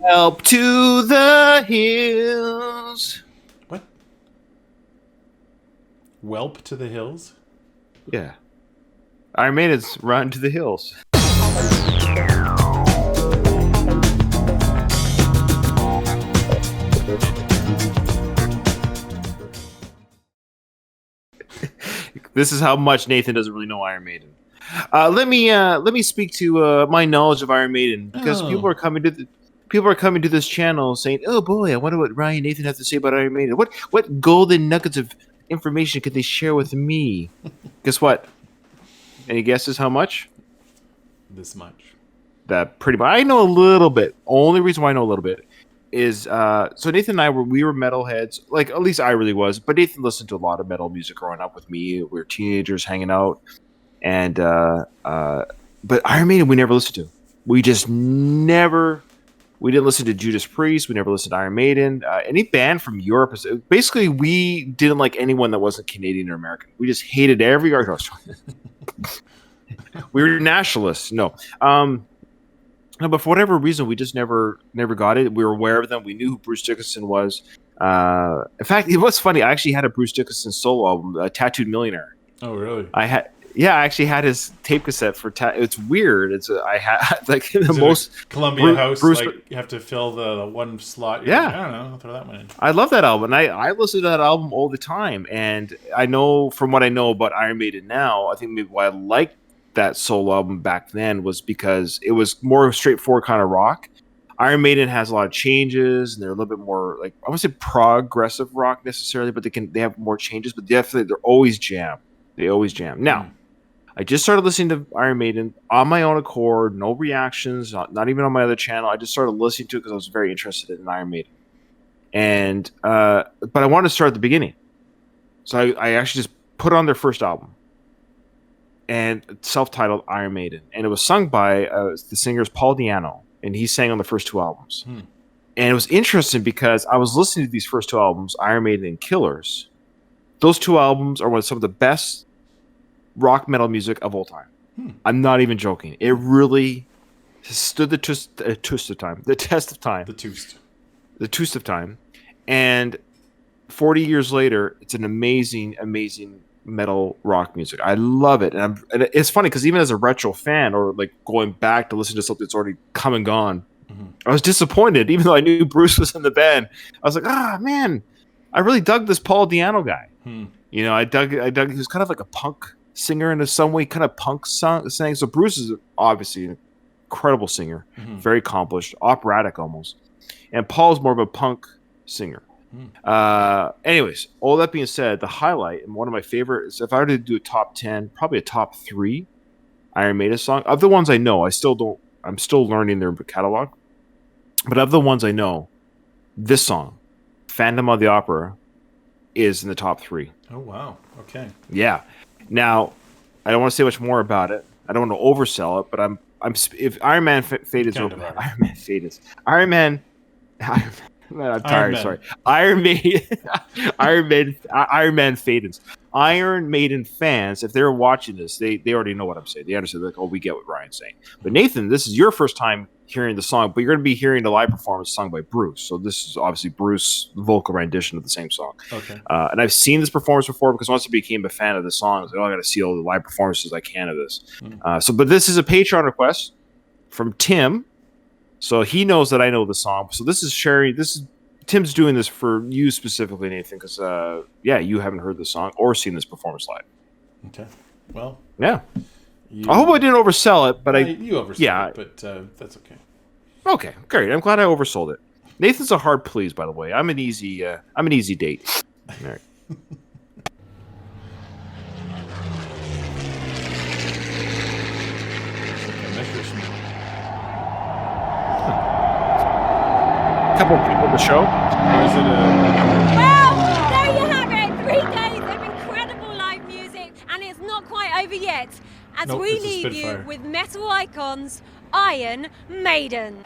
Welp to the hills. What? Welp to the hills? Yeah. Iron Maiden's Run to the Hills. This is how much Nathan doesn't really know Iron Maiden. Let me speak to my knowledge of Iron Maiden, because people are coming to this channel saying, "Oh boy, I wonder what Ryan and Nathan have to say about Iron Maiden. What golden nuggets of information could they share with me?" Guess what? Any guesses how much? This much. That pretty much. I know a little bit. Only reason why I know a little bit is so Nathan and I were metalheads. Like, at least I really was. But Nathan listened to a lot of metal music growing up with me. We were teenagers hanging out, and but Iron Maiden we never listened to. We just never. We didn't listen to Judas Priest. We never listened to Iron Maiden. Any band from Europe. Basically, we didn't like anyone that wasn't Canadian or American. We just hated every artist. We were nationalists. No. No, but for whatever reason, we just never got it. We were aware of them. We knew who Bruce Dickinson was. In fact, it was funny. I actually had a Bruce Dickinson solo album, Tattooed Millionaire. Oh, really? I actually had his tape cassette for. It's weird. I had like the most Columbia House. Like you have to fill the one slot. Yeah, I don't know. I'll throw that one in. I love that album. I listen to that album all the time, and I know from what I know about Iron Maiden now, I think maybe why I liked that solo album back then was because it was more straightforward kind of rock. Iron Maiden has a lot of changes, and they're a little bit more like, I wouldn't say progressive rock necessarily, but they have more changes. But definitely, they're always jam. They always jam. Now, I just started listening to Iron Maiden on my own accord, no reactions, not even on my other channel. I just started listening to it because I was very interested in Iron Maiden, and but I wanted to start at the beginning, so I actually just put on their first album. And self-titled Iron Maiden, and it was sung by the singer's Paul Di'Anno, and he sang on the first two albums. And it was interesting because I was listening to these first two albums, Iron Maiden and Killers. Those two albums are some of the best rock metal music of all time. I'm not even joking. It really stood the test of time. The test of time. The test of time. And 40 years later, it's an amazing, amazing metal rock music. I love it, and it's funny because even as a retro fan, or like going back to listen to something that's already come and gone, I was disappointed. Even though I knew Bruce was in the band, I was like, man, I really dug this Paul Di'Anno guy. You know, I dug. He was kind of like a punk singer in some way, kind of punk sang. So Bruce is obviously an incredible singer, very accomplished, operatic almost, and Paul's more of a punk singer. Anyways, all that being said, the highlight and one of my favorites, if I were to do a top 10, probably a top 3 Iron Maiden song of the ones I know. I'm still learning their catalog, but of the ones I know, this song, Phantom of the Opera, is in the top 3. Oh wow! Okay. Yeah. Now, I don't want to say much more about it. I don't want to oversell it, but if Iron Man Fate is over, Iron Man. I'm tired. Sorry. Iron Maiden fadens. Iron Maiden fans, if they're watching this, they already know what I'm saying. They understand, like, oh, we get what Ryan's saying. But Nathan, this is your first time hearing the song, but you're going to be hearing the live performance sung by Bruce. So this is obviously Bruce's vocal rendition of the same song. Okay. And I've seen this performance before because once I became a fan of the song, I was like, I got to see all the live performances I can of this. But this is a Patreon request from Tim. So he knows that I know the song. So this is sharing. Tim's doing this for you specifically, Nathan, because you haven't heard the song or seen this performance live. Okay. Well. Yeah. I hope I didn't oversell it, but you oversold it, but that's okay. Okay, great. I'm glad I oversold it. Nathan's a hard please, by the way. I'm an easy date. All right. Couple of people in the show. Or is it Well, there you have it. 3 days of incredible live music, and it's not quite over yet. As we leave you with metal icons, Iron Maiden.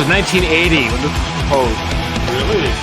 was 1980 when this was proposed. Really?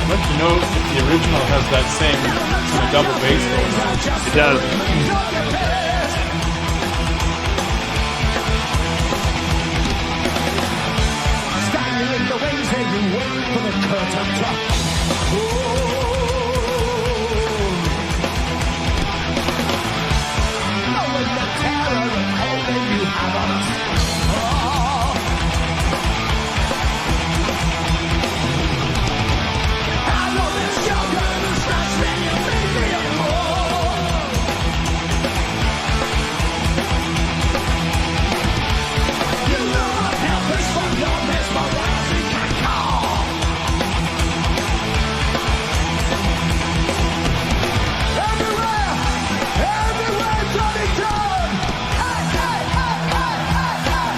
But you know, the original has that same kind of double bass going on. It does. In the wings and you wait for the curtain drop. Knowing the terror and holding you have on us. I know this sugar is not spending me You know I'm helpless from your mesmerizing call. Everywhere, Johnny John! Hey, hey, hey, hey, hey, hey!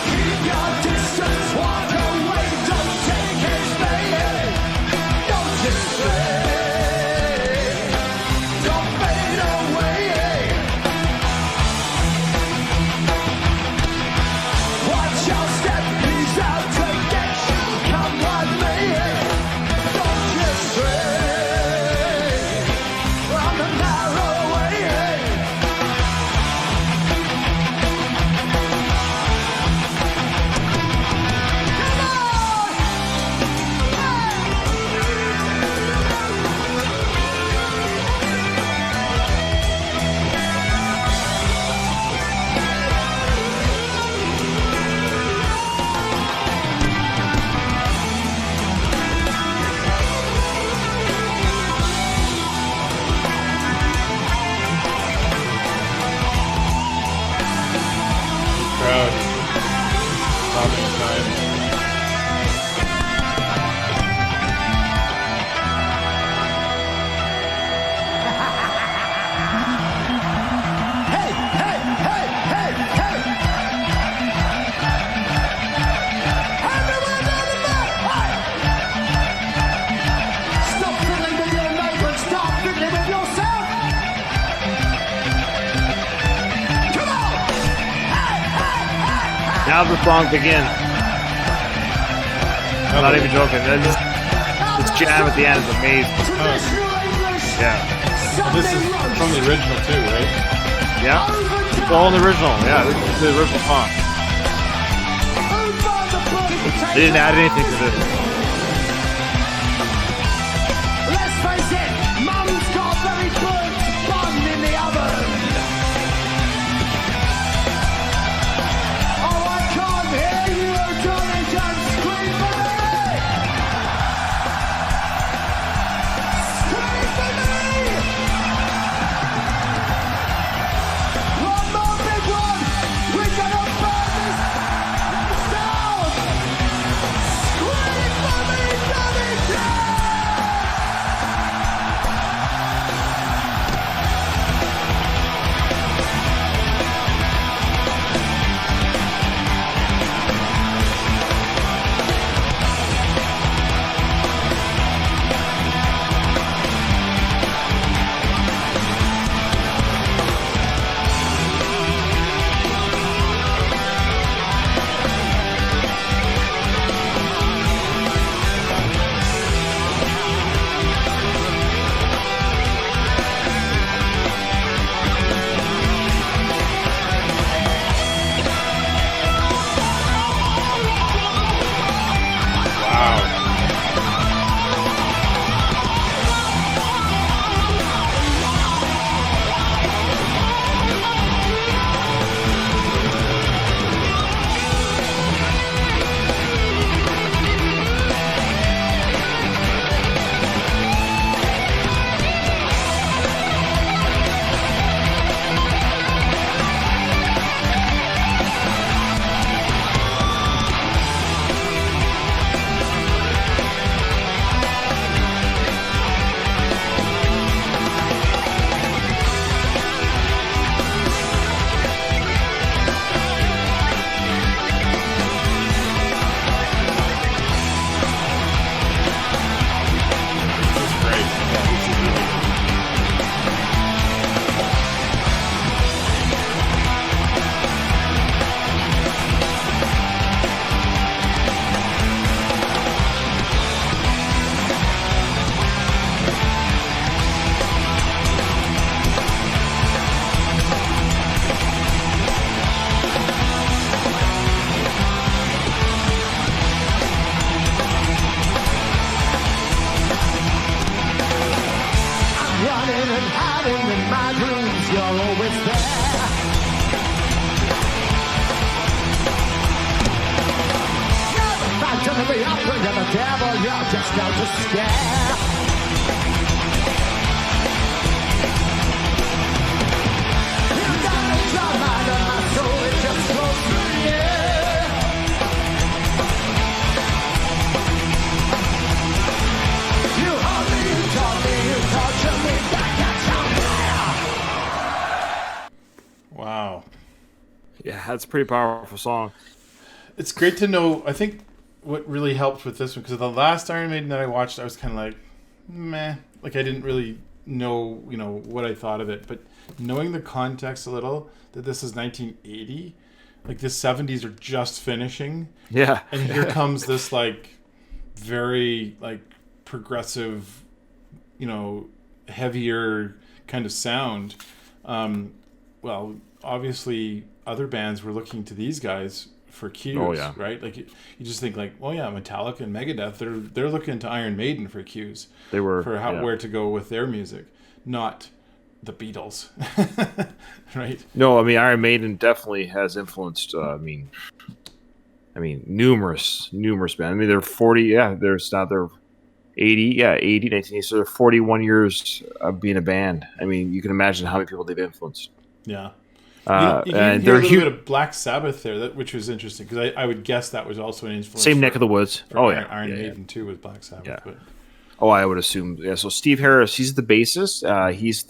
Keep your distance, walk away, don't take his bait. Don't you stray, don't fade away. Watch your step, he's out to get you. Come with me, don't you stray from the narrow way. Crowd. Popping time. Hey, hey, hey, hey, hey! Everyone on the mat! Hey! Stop fiddling with your neighbor and start fiddling with yourself! Come on! Hey, hey, hey, hey! Now the song begins. I'm not even joking. This jam at the end is amazing. Traditional English! Yeah. This is from the original too, right? Yeah. It's all in the original. Yeah, this is the original song. They didn't add anything to this. Let's face it, Mum's got a very burnt bun in the oven. Oh, I can't hear you, Johnny John, scream for me! Scream for me! One more big one! We're gonna burn this down! Scream hiding in my dreams, you're always there. You're the phantom of the opera, you're the devil, you're just out to scare. You got me your mind and my soul, it just flows through you. You hold me, you taught me, you torture me, back at your fire. Wow. Yeah, that's a pretty powerful song. It's great to know. I think what really helped with this one, because the last Iron Maiden that I watched, I was kind of like, meh. Like, I didn't really know, what I thought of it. But knowing the context a little, that this is 1980, like the 70s are just finishing. Yeah. And here comes this, like, very, like, progressive, heavier kind of sound. Well, obviously, other bands were looking to these guys for cues, right? Like you just think like, well, yeah, Metallica and Megadeth, they're looking to Iron Maiden for cues. They were for where to go with their music, not the Beatles, right? No, I mean Iron Maiden definitely has influenced. I mean, numerous bands. I mean, they're 40. Yeah, they're 80. Yeah, 80, 1980. So they're 41 years of being a band. I mean, you can imagine how many people they've influenced. Yeah. You and hear they're a little bit of Black Sabbath there, which was interesting because I would guess that was also an influence. Same neck of the woods. Iron Maiden too was Black Sabbath. Yeah. But. Oh, I would assume. Yeah. So Steve Harris, he's the bassist. He's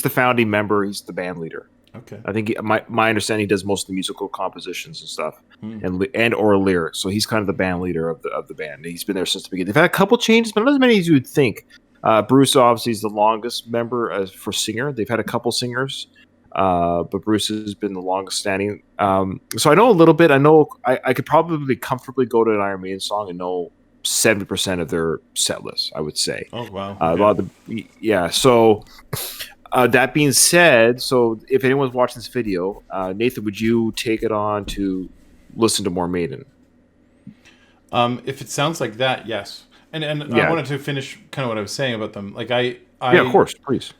the founding member. He's the band leader. Okay. I think my understanding, he does most of the musical compositions and stuff, and or lyrics. So he's kind of the band leader of the band. He's been there since the beginning. They've had a couple changes, but not as many as you would think. Bruce obviously is the longest member for singer. They've had a couple singers. But Bruce has been the longest standing. So I know a little bit. I know I could probably comfortably go to an Iron Maiden song and know 70% of their set list, I would say. Oh, wow. So that being said, so if anyone's watching this video, Nathan, would you take it on to listen to more Maiden? If it sounds like that, yes. And I wanted to finish kind of what I was saying about them. Like yeah, of course, please.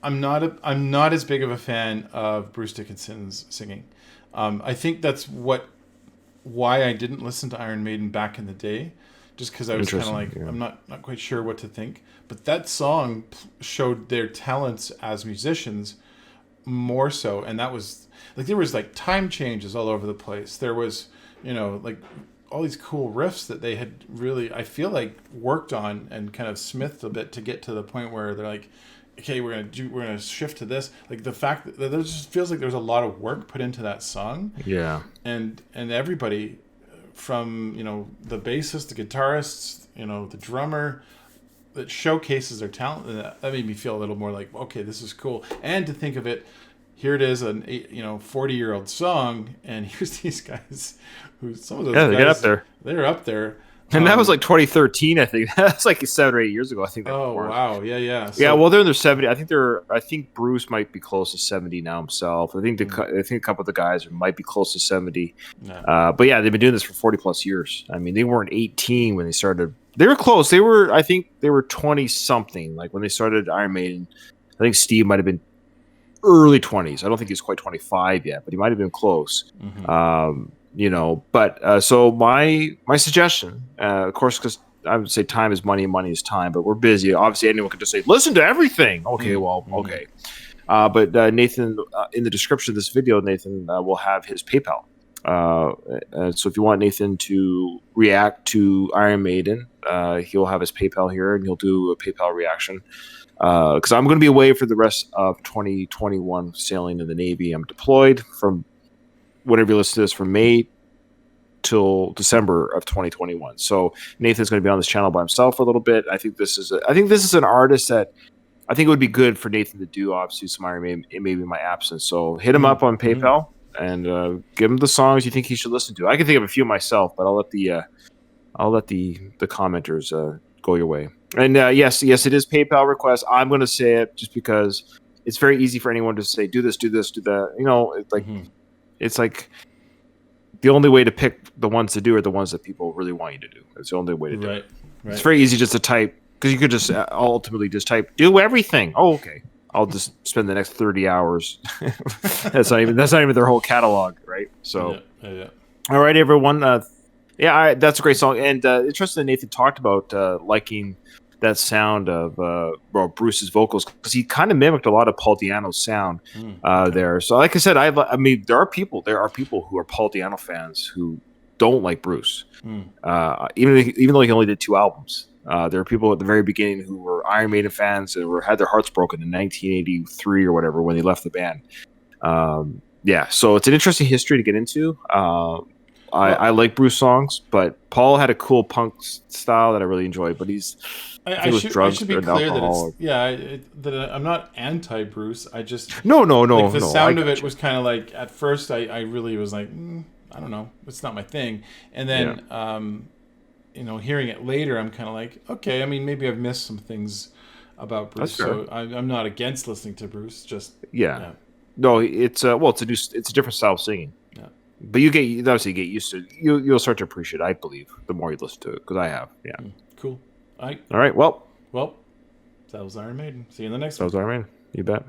I'm not as big of a fan of Bruce Dickinson's singing. I think that's why I didn't listen to Iron Maiden back in the day, just because I was kind of like, I'm not quite sure what to think. But that song showed their talents as musicians more so, and that was like there was like time changes all over the place. There was like all these cool riffs that they had really, I feel like, worked on and kind of smithed a bit to get to the point where they're like, okay, we're gonna shift to this. Like the fact that there just feels like there's a lot of work put into that song. Yeah. And everybody from the bassist, the guitarist, the drummer, that showcases their talent. And that made me feel a little more like, okay, this is cool. And to think of it, here it is, an 40-year-old song, and here's these guys who some of those guys, they get up there. They're up there. And that was like 2013, I think. That's like 7 or 8 years ago, I think. Oh, wow. Yeah. So, yeah, well, they're in their 70. I think Bruce might be close to 70 now himself. I think a couple of the guys might be close to 70. Yeah. But yeah, they've been doing this for 40 plus years. I mean, they weren't 18 when they started. They were close. I think they were 20 something. Like when they started Iron Maiden, I think Steve might have been early 20s. I don't think he's quite 25 yet, but he might have been close. Mm-hmm. So my suggestion, of course, because I would say time is money and money is time, but we're busy. Obviously, anyone could just say, listen to everything. Okay, okay. But Nathan, in the description of this video, Nathan will have his PayPal. So if you want Nathan to react to Iron Maiden, he'll have his PayPal here, and he'll do a PayPal reaction. Because I'm going to be away for the rest of 2021 sailing in the Navy. I'm deployed from whenever you listen to this, from May till December of 2021. So Nathan's going to be on this channel by himself for a little bit. I think this is an artist that I think it would be good for Nathan to do, obviously, some Iron Maiden, maybe in my absence. So hit him up on PayPal and give him the songs you think he should listen to. I can think of a few myself, but I'll let the commenters go your way. And yes, it is PayPal request. I'm going to say it just because it's very easy for anyone to say, do this, do that. It's like the only way to pick the ones to do are the ones that people really want you to do. It's the only way to do it. Right. It's very easy just to type, because you could just ultimately just type, do everything. Oh, okay. I'll just spend the next 30 hours. That's not even their whole catalog, right? So, yeah. All right, everyone. That's a great song, and interesting that Nathan talked about liking that sound of Bruce's vocals, because he kind of mimicked a lot of Paul Di'Anno's sound there. So, like I said, I mean, there are people who are Paul Di'Anno fans who don't like Bruce, even though he only did 2 albums. There are people at the very beginning who were Iron Maiden fans and had their hearts broken in 1983 or whatever when they left the band. So it's an interesting history to get into. I like Bruce songs, but Paul had a cool punk style that I really enjoyed. But I should be clear that I'm not anti-Bruce. I just no. The sound of it was kind of like, at first I really was like, I don't know, it's not my thing. And then hearing it later, I'm kind of like, okay. I mean, maybe I've missed some things about Bruce, so I'm not against listening to Bruce. Just no, it's it's a different style of singing. Yeah. But you obviously get used to it. You'll start to appreciate it, I believe, the more you listen to it, because I have. Yeah. Cool. All right. Well, that was Iron Maiden. See you in the next one. That was Iron Maiden. You bet.